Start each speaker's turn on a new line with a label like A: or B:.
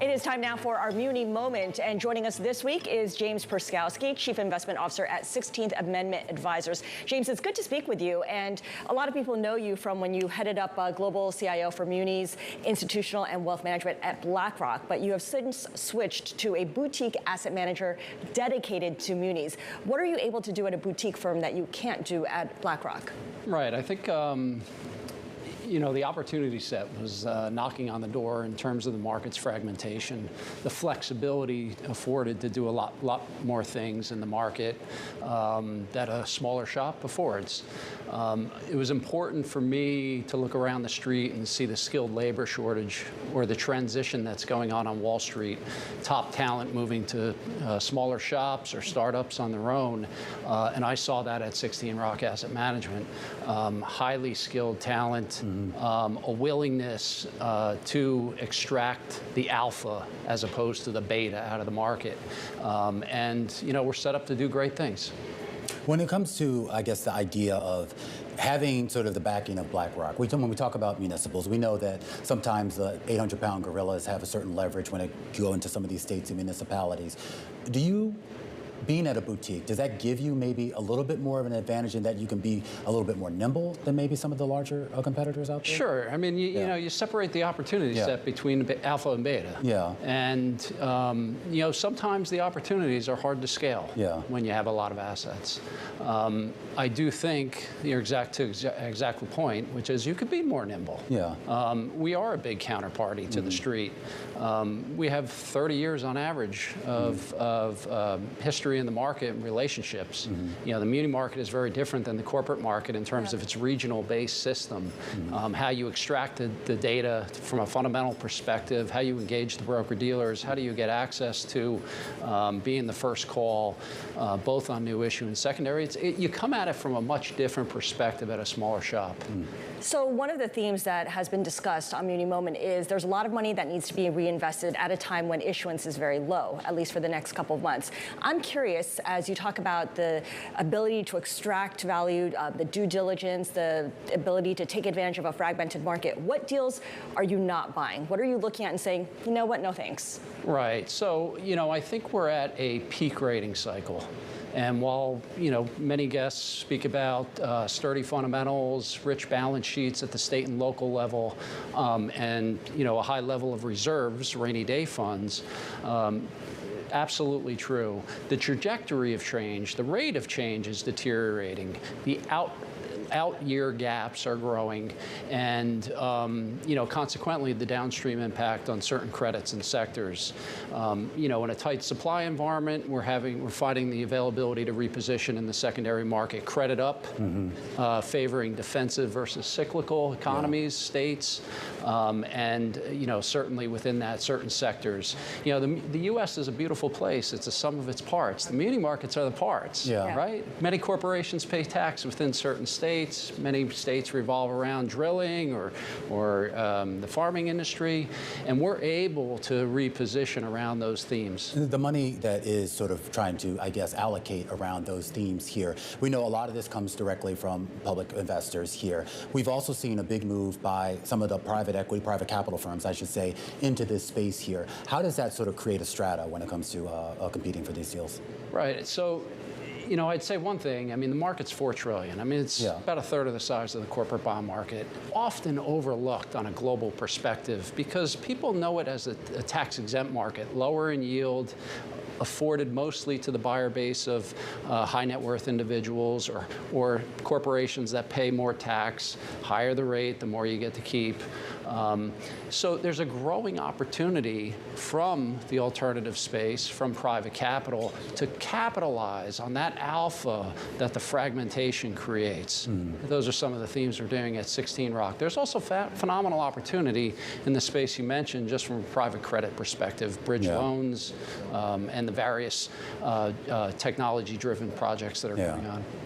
A: It is time now for our Muni Moment, and joining us this week is James Pruskowski, Chief Investment Officer at 16th Amendment Advisors. James, it's good to speak with you, and a lot of people know you from when you headed up Global CIO for Munis, Institutional and Wealth Management at BlackRock, but you have since switched to a boutique asset manager dedicated to Munis. What are you able to do at a boutique firm that you can't do at BlackRock?
B: Right, I think the opportunity set was knocking on the door in terms of the market's fragmentation, the flexibility afforded to do a lot more things in the market that a smaller shop affords. It was important for me to look around the street and see the skilled labor shortage or the transition that's going on Wall Street, top talent moving to smaller shops or startups on their own, and I saw that at 16 Rock Asset Management. Highly skilled talent, a willingness to extract the alpha as opposed to the beta out of the market. And we're set up to do great things.
C: When it comes to, I guess, the idea of having sort of the backing of BlackRock, when we talk about municipals, we know that sometimes the 800-pound gorillas have a certain leverage when it go into some of these states and municipalities. Do you, being at a boutique, does that give you maybe a little bit more of an advantage in that you can be a little bit more nimble than maybe some of the larger competitors out there?
B: Sure. I mean, you separate the opportunity set between alpha and beta.
C: Yeah.
B: And, sometimes the opportunities are hard to scale when you have a lot of assets. I do think your exact point, which is you could be more nimble.
C: Yeah.
B: We are a big counterparty to the street. We have 30 years on average of history in the market and relationships. The muni market is very different than the corporate market in terms of its regional-based system. How you extracted the data from a fundamental perspective, how you engage the broker-dealers, how do you get access to being the first call, both on new issue and secondary. You come at it from a much different perspective at a smaller shop.
A: So one of the themes that has been discussed on Muni Moment is there's a lot of money that needs to be reinvested at a time when issuance is very low, at least for the next couple of months. I'm curious, as you talk about the ability to extract value, the due diligence, the ability to take advantage of a fragmented market, what deals are you not buying? What are you looking at and saying, you know what, no thanks?
B: Right. So, I think we're at a peak rating cycle. And while, many guests speak about sturdy fundamentals, rich balance sheets at the state and local level, and, a high level of reserves, rainy day funds, absolutely true. The trajectory of change, the rate of change is deteriorating. The out-year gaps are growing, and consequently the downstream impact on certain credits and sectors. In a tight supply environment, we're finding the availability to reposition in the secondary market. Credit up, favoring defensive versus cyclical economies, states, and certainly within that, certain sectors. The U.S. is a beautiful place. It's a sum of its parts. The muni markets are the parts, right? Many corporations pay tax within certain states. Many states revolve around drilling or the farming industry, and we're able to reposition around those themes.
C: The money that is sort of trying to, I guess, allocate around those themes here, we know a lot of this comes directly from public investors here. We've also seen a big move by some of the private equity, private capital firms, I should say, into this space here. How does that sort of create a strata when it comes to competing for these deals?
B: Right. So, I'd say one thing. I mean, the market's $4 trillion. I mean, it's about a third of the size of the corporate bond market. Often overlooked on a global perspective because people know it as a tax-exempt market, lower in yield, afforded mostly to the buyer base of high net worth individuals or corporations that pay more tax. Higher the rate, the more you get to keep. So there's a growing opportunity from the alternative space, from private capital, to capitalize on that alpha that the fragmentation creates. Those are some of the themes we're doing at 16 Rock. There's also phenomenal opportunity in the space you mentioned, just from a private credit perspective, bridge loans, and the various technology-driven projects that are going on.